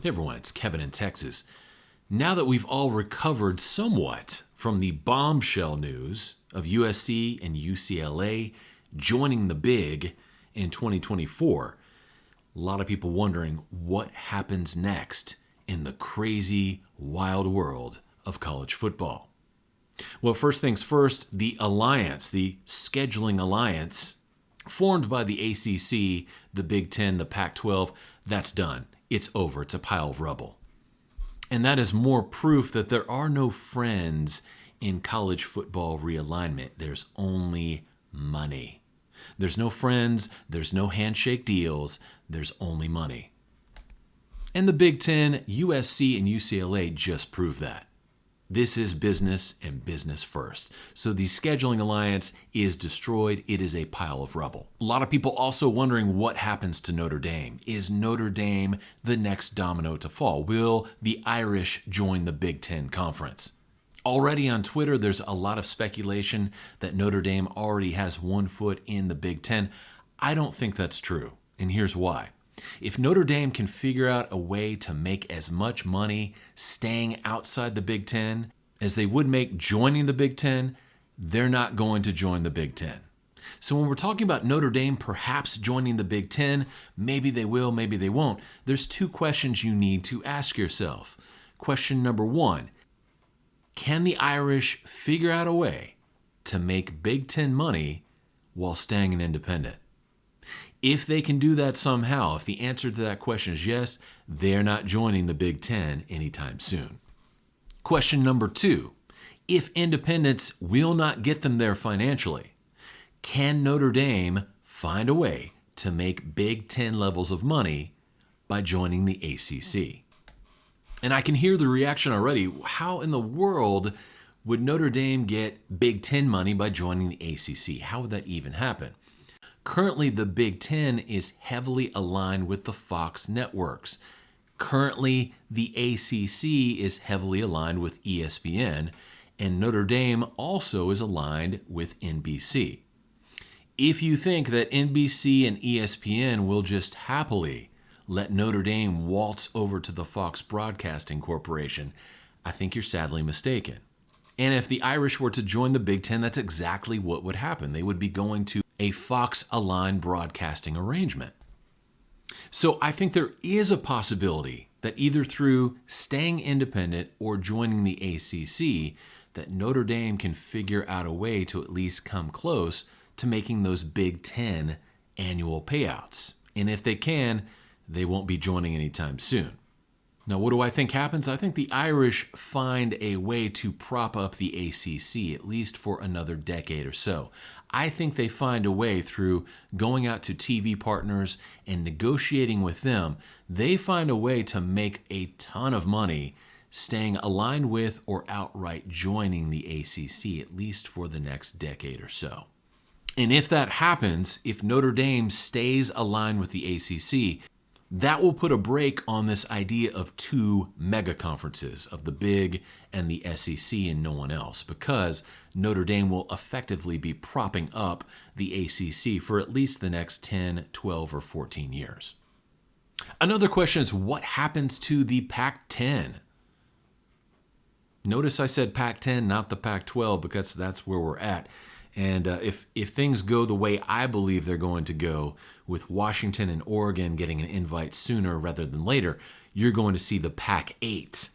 Hey everyone, it's Kevin in Texas. Now that we've all recovered somewhat from the bombshell news of USC and UCLA joining the Big in 2024, a lot of people wondering what happens next in the crazy, wild world of college football. Well, first things first, the alliance, the scheduling alliance formed by the ACC, the Big Ten, the Pac-12, that's done. It's over. It's a pile of rubble. And that is more proof that there are no friends in college football realignment. There's only money. There's no friends. There's no handshake deals. There's only money. And the Big Ten, USC and UCLA just proved that. This is business and business first. So the scheduling alliance is destroyed. It is a pile of rubble. A lot of people also wondering what happens to Notre Dame. Is Notre Dame the next domino to fall? Will the Irish join the Big Ten Conference? Already on Twitter, there's a lot of speculation that Notre Dame already has one foot in the Big Ten. I don't think that's true, and here's why. If Notre Dame can figure out a way to make as much money staying outside the Big Ten as they would make joining the Big Ten, they're not going to join the Big Ten. So when we're talking about Notre Dame perhaps joining the Big Ten, maybe they will, maybe they won't, there's two questions you need to ask yourself. Question number one, can the Irish figure out a way to make Big Ten money while staying an independent? If they can do that somehow, if the answer to that question is yes, they're not joining the Big Ten anytime soon. Question number two, if independence will not get them there financially, can Notre Dame find a way to make Big Ten levels of money by joining the ACC? And I can hear the reaction already. How in the world would Notre Dame get Big Ten money by joining the ACC? How would that even happen? Currently, the Big Ten is heavily aligned with the Fox networks. Currently, the ACC is heavily aligned with ESPN, and Notre Dame also is aligned with NBC. If you think that NBC and ESPN will just happily let Notre Dame waltz over to the Fox Broadcasting Corporation, I think you're sadly mistaken. And if the Irish were to join the Big Ten, that's exactly what would happen. They would be going to a Fox-aligned broadcasting arrangement. So I think there is a possibility that either through staying independent or joining the ACC, that Notre Dame can figure out a way to at least come close to making those Big Ten annual payouts. And if they can, they won't be joining anytime soon. Now, what do I think happens? I think the Irish find a way to prop up the ACC, at least for another decade or so. I think they find a way through going out to TV partners and negotiating with them. They find a way to make a ton of money staying aligned with or outright joining the ACC, at least for the next decade or so. And if that happens, if Notre Dame stays aligned with the ACC, that will put a break on this idea of two mega conferences, of the Big and the SEC and no one else, because Notre Dame will effectively be propping up the ACC for at least the next 10, 12, or 14 years. Another question is, what happens to the Pac-10? Notice I said Pac-10, not the Pac-12, because that's where we're at. And if things go the way I believe they're going to go, with Washington and Oregon getting an invite sooner rather than later, you're going to see the Pac-8.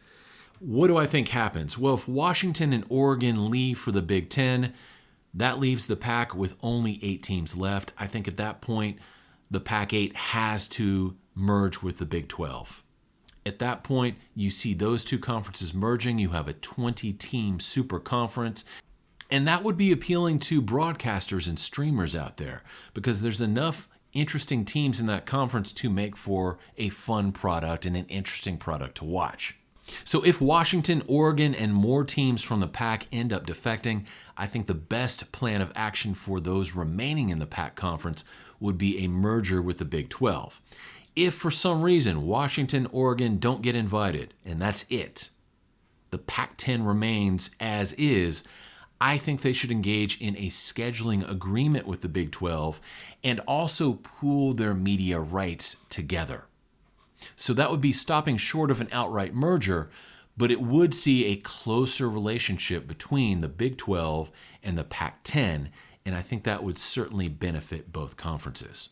What do I think happens? Well, if Washington and Oregon leave for the Big Ten, that leaves the Pac with only 8 teams left. I think at that point, the Pac-8 has to merge with the Big 12. At that point, you see those two conferences merging. You have a 20-team super conference. And that would be appealing to broadcasters and streamers out there because there's enough interesting teams in that conference to make for a fun product and an interesting product to watch. So if Washington, Oregon, and more teams from the Pac end up defecting, I think the best plan of action for those remaining in the Pac conference would be a merger with the Big 12. If for some reason Washington, Oregon don't get invited, and that's it, the Pac-10 remains as is, I think they should engage in a scheduling agreement with the Big 12 and also pool their media rights together. So that would be stopping short of an outright merger, but it would see a closer relationship between the Big 12 and the Pac-10, and I think that would certainly benefit both conferences.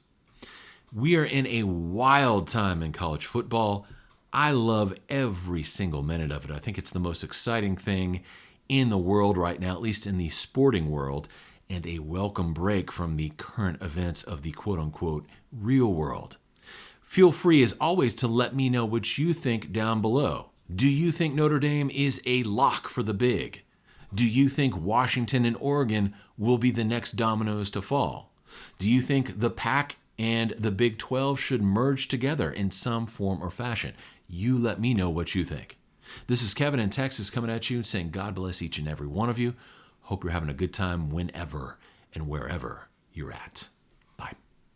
We are in a wild time in college football. I love every single minute of it. I think it's the most exciting thing in the world right now, at least in the sporting world, and a welcome break from the current events of the quote-unquote real world. Feel free, as always, to let me know what you think down below. Do you think Notre Dame is a lock for the Big? Do you think Washington and Oregon will be the next dominoes to fall? Do you think the Pac and the Big 12 should merge together in some form or fashion? You let me know what you think. This is Kevin in Texas coming at you saying God bless each and every one of you. Hope you're having a good time whenever and wherever you're at.